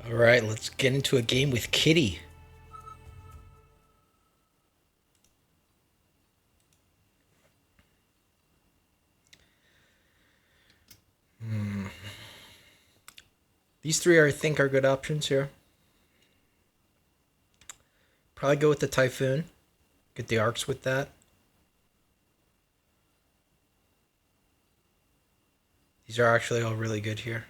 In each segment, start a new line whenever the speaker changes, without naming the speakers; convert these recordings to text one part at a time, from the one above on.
All right, let's get into a game with Kitty. These three I think are good options here. Probably go with the Typhoon. Get the arcs with that. These are actually all really good here.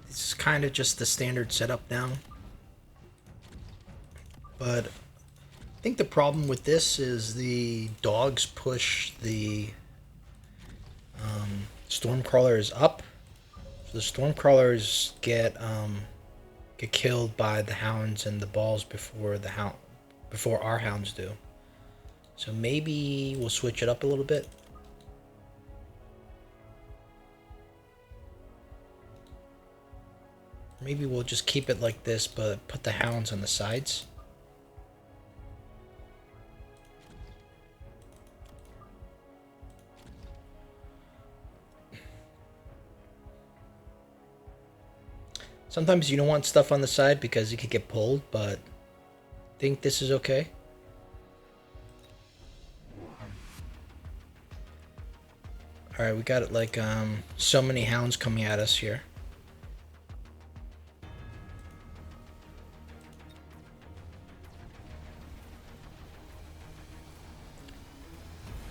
This is kind of just the standard setup now. But I think the problem with this is the dogs push the Stormcrawlers up. So the Stormcrawlers get killed by the Hounds and the Balls before our Hounds do. So maybe we'll switch it up a little bit. Maybe we'll just keep it like this, but put the Hounds on the sides. Sometimes you don't want stuff on the side because it could get pulled, but I think this is okay. Alright, we got like so many Hounds coming at us here.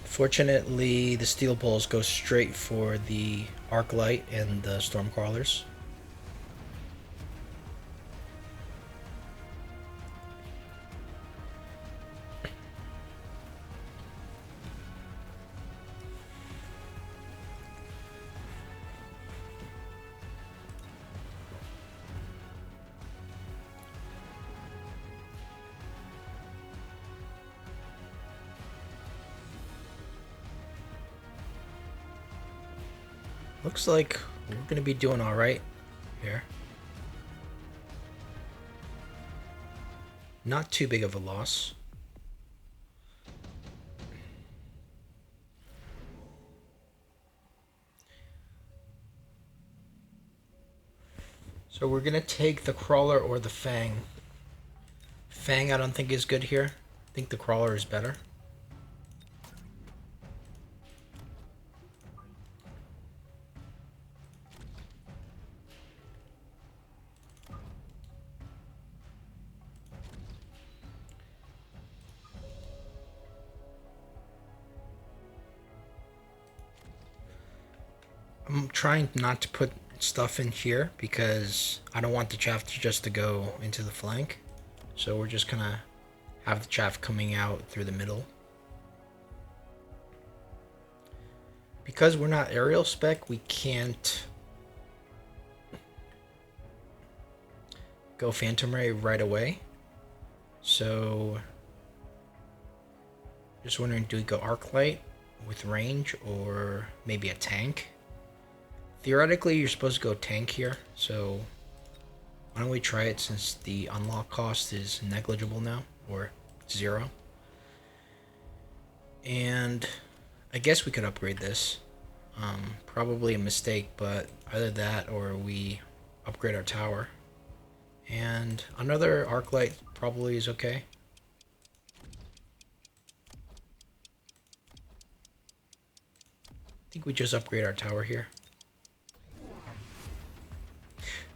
Fortunately, the steel poles go straight for the arc light and the Stormcrawlers. Looks like we're going to be doing alright here. Not too big of a loss. So we're going to take the Crawler or the Fang. Fang I don't think is good here. I think the Crawler is better. I'm trying not to put stuff in here because I don't want the chaff just to go into the flank. So we're just gonna have the chaff coming out through the middle. Because we're not aerial spec, we can't go Phantom Ray right away. So just wondering, do we go Arc Light with range or maybe a tank? Theoretically, you're supposed to go tank here, so why don't we try it since the unlock cost is negligible now, or 0. And I guess we could upgrade this. Probably a mistake, but either that or we upgrade our tower. And another arc light probably is okay. I think we just upgrade our tower here.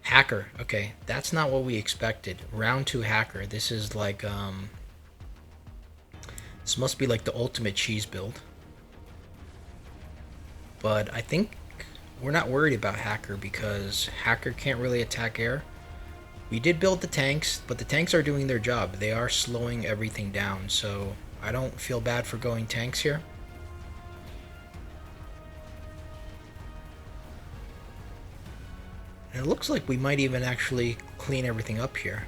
Hacker. Okay, that's not what we expected. Round 2 hacker. This is like, this must be like the ultimate cheese build. But I think we're not worried about hacker because hacker can't really attack air. We did build the tanks, but the tanks are doing their job. They are slowing everything down, so I don't feel bad for going tanks here. And it looks like we might even actually clean everything up here.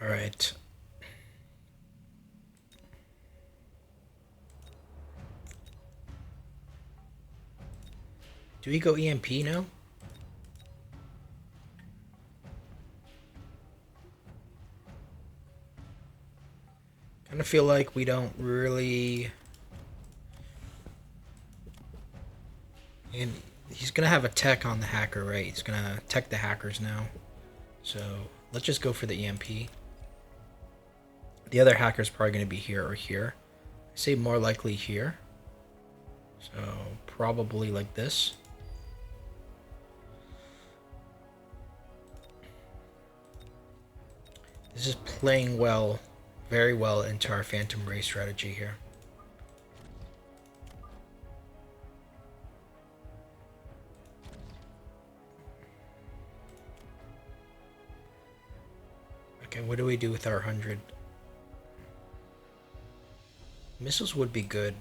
Alright. Do we go EMP now? Kind of feel like we don't really... And he's gonna have a tech on the hacker, right? He's gonna tech the hackers now. So let's just go for the EMP. The other hacker's probably gonna be here or here. I say more likely here. So probably like this. This is playing well, very well into our Phantom Ray strategy here. Okay, what do we do with our 100? Missiles would be good.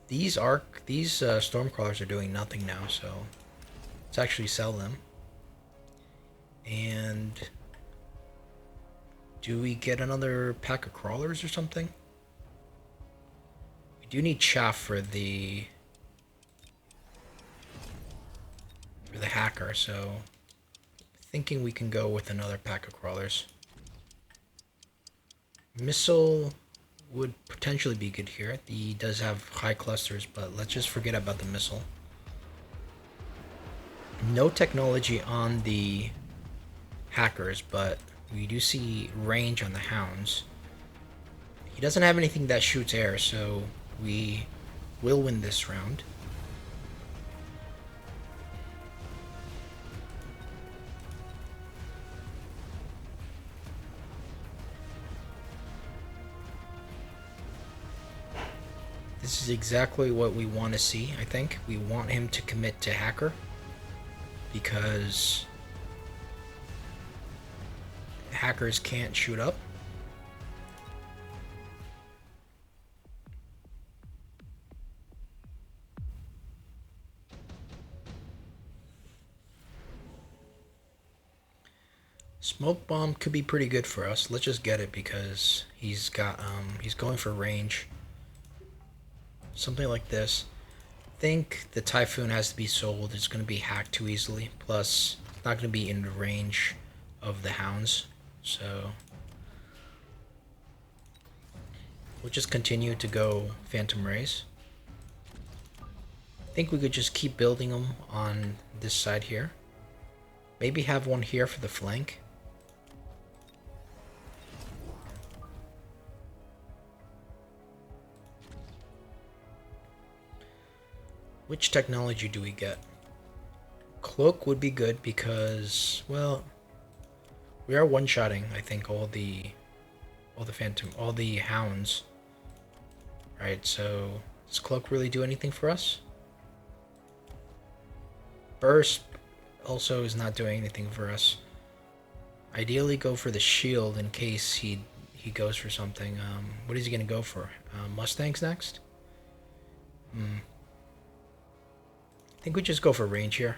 These Stormcrawlers are doing nothing now, so let's actually sell them. And do we get another pack of crawlers or something? We do need chaff for the hacker, so thinking we can go with another pack of crawlers. Missile would potentially be good here. He does have high clusters, but let's just forget about the missile. No technology on the hackers, but we do see range on the hounds. He doesn't have anything that shoots air, so we will win this round. This is exactly what we want to see, I think. We want him to commit to hacker because hackers can't shoot up. Smoke bomb could be pretty good for us. Let's just get it because he's going for range. Something like this. I think the Typhoon has to be sold. It's going to be hacked too easily. Plus, it's not going to be in the range of the hounds. So we'll just continue to go Phantom Rays. I think we could just keep building them on this side here. Maybe have one here for the flank. Which technology do we get? Cloak would be good because, well, we are one-shotting, I think, all the hounds. Right, so does Cloak really do anything for us? Burst also is not doing anything for us. Ideally go for the shield in case he goes for something. What is he gonna go for? Mustangs next? I think we just go for range here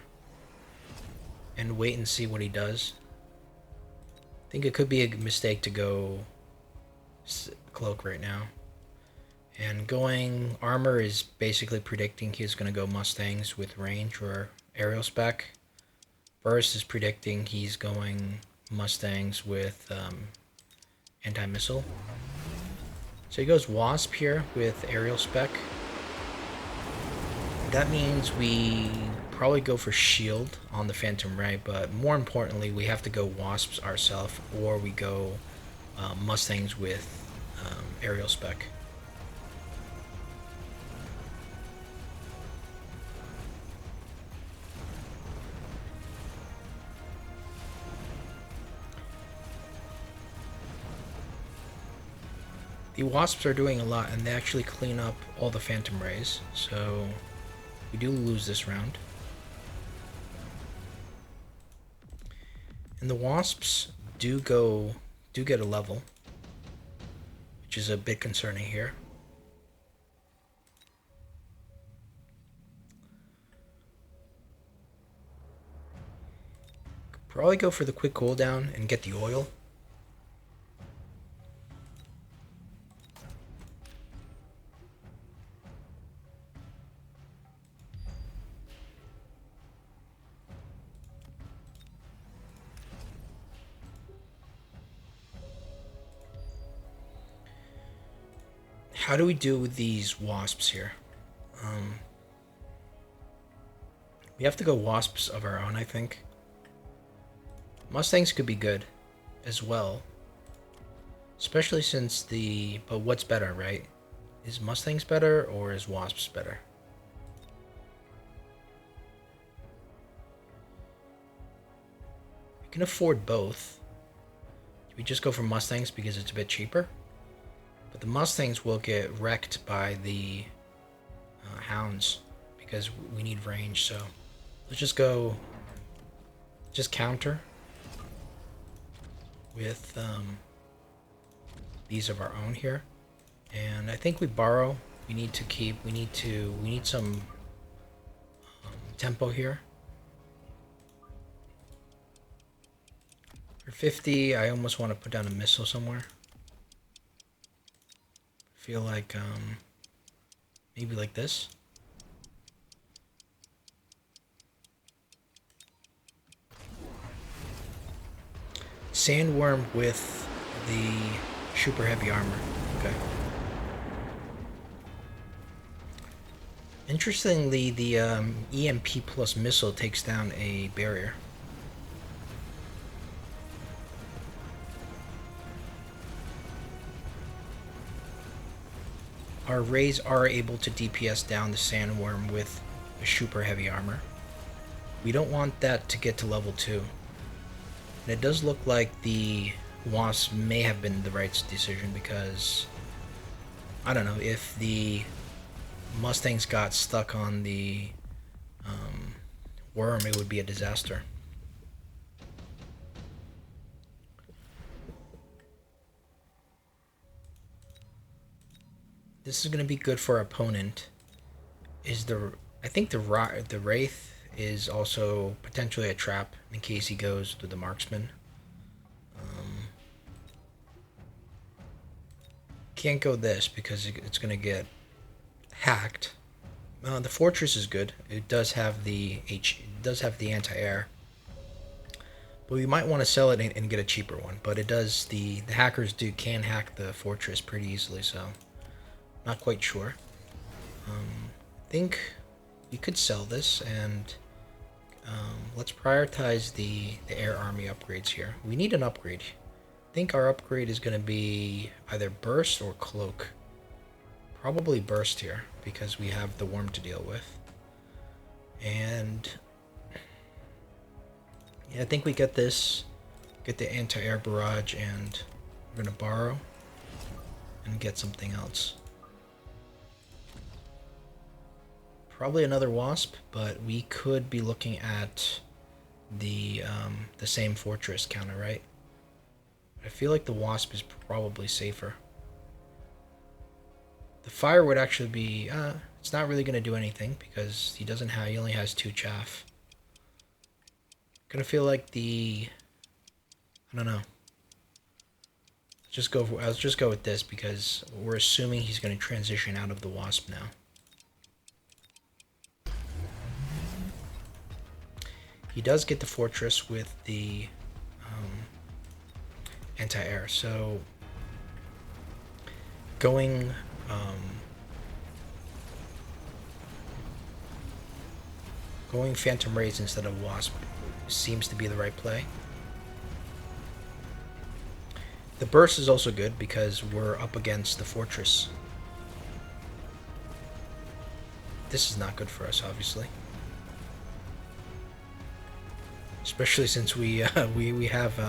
and wait and see what he does. I think it could be a mistake to go Cloak right now. And going armor is basically predicting he's going to go Mustangs with range or aerial spec. Burst is predicting he's going Mustangs with anti-missile. So he goes Wasp here with aerial spec. That means we probably go for shield on the Phantom Ray, but more importantly, we have to go Wasps ourselves, or we go Mustangs with aerial spec. The Wasps are doing a lot, and they actually clean up all the Phantom Rays, so we do lose this round. And the Wasps do get a level, which is a bit concerning here. Could probably go for the quick cooldown and get the oil. How do we do with these wasps here? We have to go wasps of our own, I think. Mustangs could be good as well. Especially since the... But what's better, right? Is Mustangs better or is wasps better? We can afford both. We just go for Mustangs because it's a bit cheaper. But the Mustangs will get wrecked by the Hounds because we need range, so let's just go, just counter with these of our own here. And I think we borrow. We need to keep, we need some tempo here. For 50, I almost want to put down a missile somewhere. Feel like maybe like this. Sandworm with the super heavy armor. Okay. Interestingly, the EMP plus missile takes down a barrier. Our rays are able to DPS down the Sandworm with a super heavy armor. We don't want that to get to level 2. And it does look like the Wasp may have been the right decision because, I don't know, if the Mustangs got stuck on the worm, it would be a disaster. This is going to be good for our opponent. I think the Wraith is also potentially a trap in case he goes to the Marksman. Can't go this because it's going to get hacked. The Fortress is good. It does have the anti-air. But we might want to sell it and get a cheaper one. But it does, the hackers can hack the Fortress pretty easily, so not quite sure. I think we could sell this and let's prioritize the air army upgrades here. We need an upgrade. I think our upgrade is going to be either burst or cloak. Probably burst here because we have the worm to deal with. And yeah, I think we get this, get the anti-air barrage, and we're going to borrow and get something else. Probably another wasp, but we could be looking at the same fortress counter, right? I feel like the wasp is probably safer. The fire would actually be, it's not really going to do anything because he only has 2 chaff. Gonna feel like I don't know. I'll just go with this because we're assuming he's going to transition out of the wasp now. He does get the fortress with the anti-air, so going Phantom Rays instead of Wasp seems to be the right play. The burst is also good because we're up against the fortress. This is not good for us, obviously. Especially since we have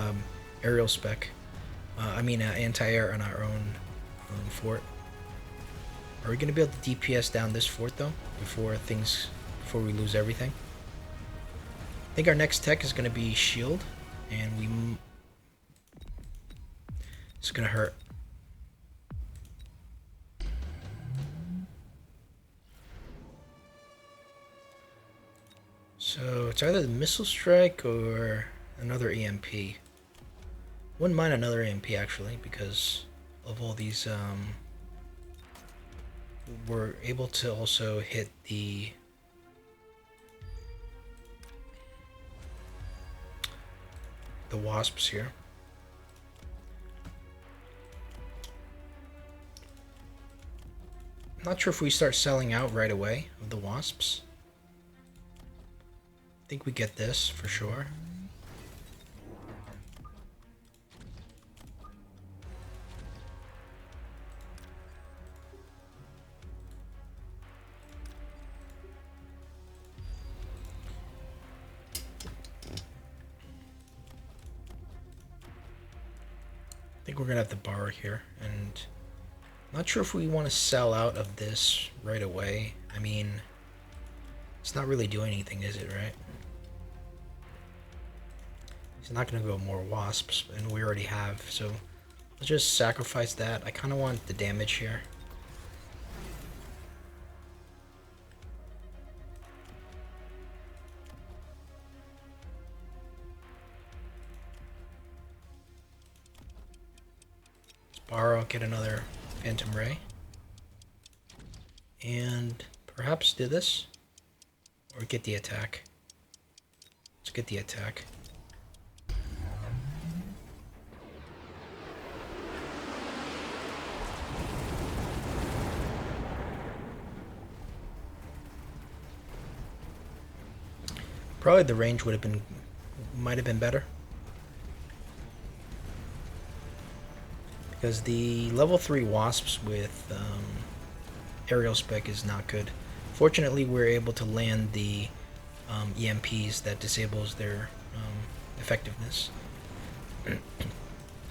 aerial spec. Anti-air on our own fort. Are we going to be able to DPS down this fort though before we lose everything? I think our next tech is going to be shield, and it's going to hurt. So it's either the missile strike or another EMP. Wouldn't mind another EMP actually because of all these. We're able to also hit the wasps here. Not sure if we start selling out right away of the wasps. I think we get this for sure. I think we're gonna have to borrow here, and not sure if we want to sell out of this right away. I mean, it's not really doing anything, is it, right? It's not gonna go more wasps, and we already have, so let's just sacrifice that. I kind of want the damage here. Borrow, get another Phantom Ray. And perhaps do this. Or get the attack. Let's get the attack. Probably the range might have been better. Because the level 3 wasps with aerial spec is not good. Fortunately, we're able to land the EMPs that disables their effectiveness.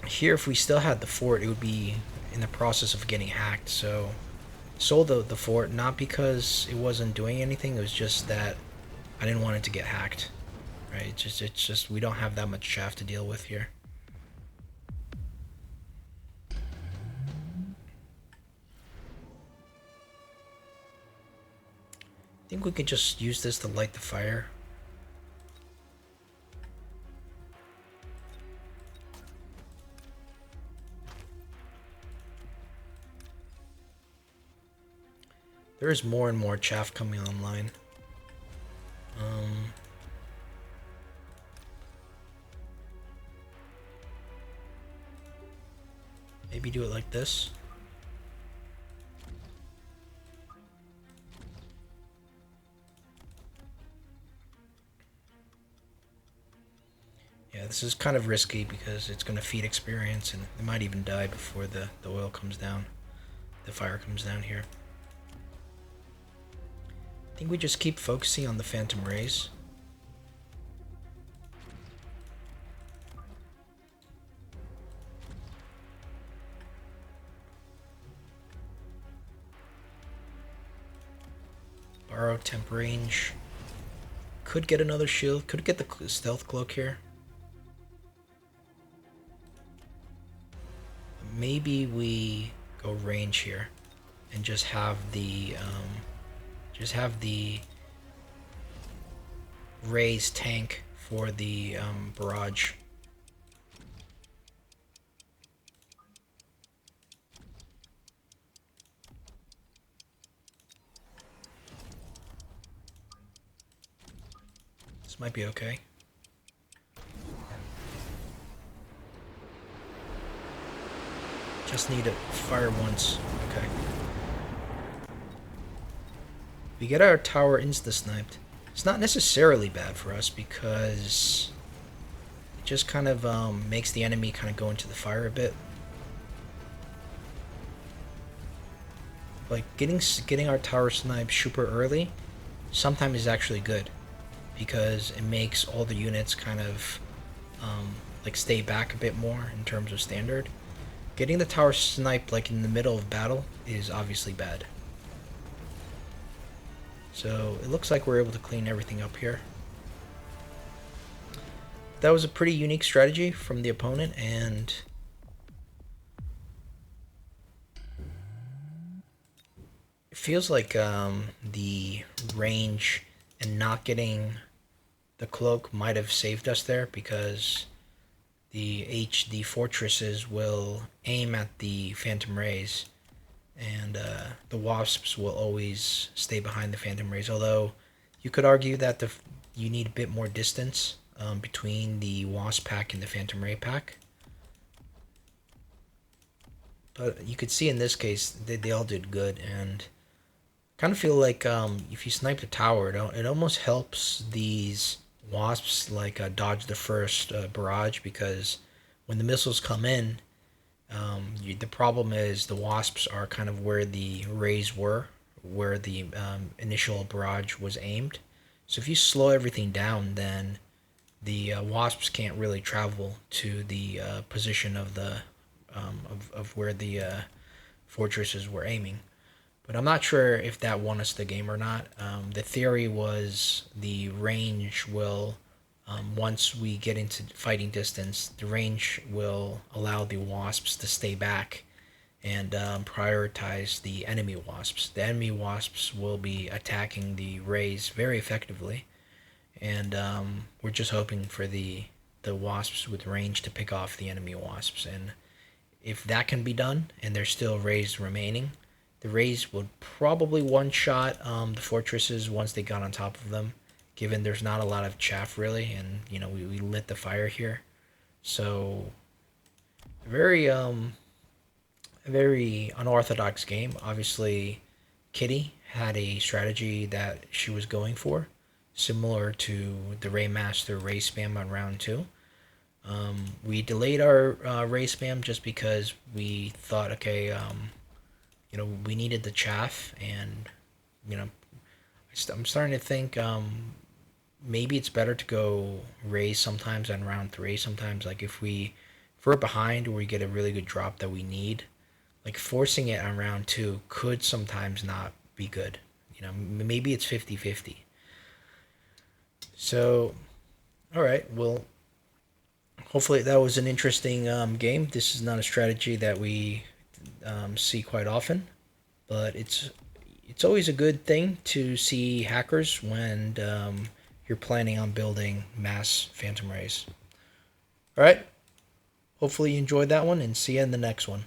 Here, if we still had the fort, it would be in the process of getting hacked. So, sold the fort, not because it wasn't doing anything, it was just that I didn't want it to get hacked. Right? It's just we don't have that much chaff to deal with here. I think we could just use this to light the fire. There is more and more chaff coming online. Maybe do it like this. Yeah, this is kind of risky because it's going to feed experience and it might even die before the oil comes down. The fire comes down here. I think we just keep focusing on the Phantom Rays. Borrow temp range. Could get another shield. Could get the stealth cloak here. Maybe we go range here and just have the raise tank for the barrage. This might be okay. Just need to fire once. Okay. We get our tower insta-sniped. It's not necessarily bad for us because it just kind of makes the enemy kind of go into the fire a bit. Like getting our tower sniped super early sometimes is actually good because it makes all the units kind of like stay back a bit more in terms of standard. Getting the tower sniped like in the middle of battle is obviously bad. So it looks like we're able to clean everything up here. That was a pretty unique strategy from the opponent, and it feels like the range and not getting the cloak might have saved us there because the HD fortresses will aim at the Phantom Rays, and the Wasps will always stay behind the Phantom Rays. Although you could argue that you need a bit more distance between the Wasp pack and the Phantom Ray pack. But you could see in this case they all did good, and Kind of feel like if you snipe the tower, it almost helps these wasps like dodge the first barrage because when the missiles come in, the problem is the wasps are kind of where the rays were, where the initial barrage was aimed. So if you slow everything down, then the wasps can't really travel to the position of the of where the fortresses were aiming. But I'm not sure if that won us the game or not. The theory was the range will, once we get into fighting distance, the range will allow the wasps to stay back and prioritize the enemy wasps. The enemy wasps will be attacking the rays very effectively, and we're just hoping for the wasps with range to pick off the enemy wasps. And if that can be done, and there's still rays remaining, the rays would probably one-shot the fortresses once they got on top of them, given there's not a lot of chaff really, and we lit the fire here. So very a very unorthodox game. Obviously, Kitty had a strategy that she was going for, similar to the Raymaster Ray spam on round two. We delayed our Ray spam just because we thought, okay, we needed the chaff, and I'm starting to think maybe it's better to go Rays sometimes on round three. Sometimes, like if we're behind or we get a really good drop that we need, like forcing it on round two could sometimes not be good. Maybe it's 50-50. So, all right, well, hopefully that was an interesting game. This is not a strategy that we see quite often, but it's always a good thing to see hackers when you're planning on building mass phantom rays. All right, hopefully you enjoyed that one, and see you in the next one.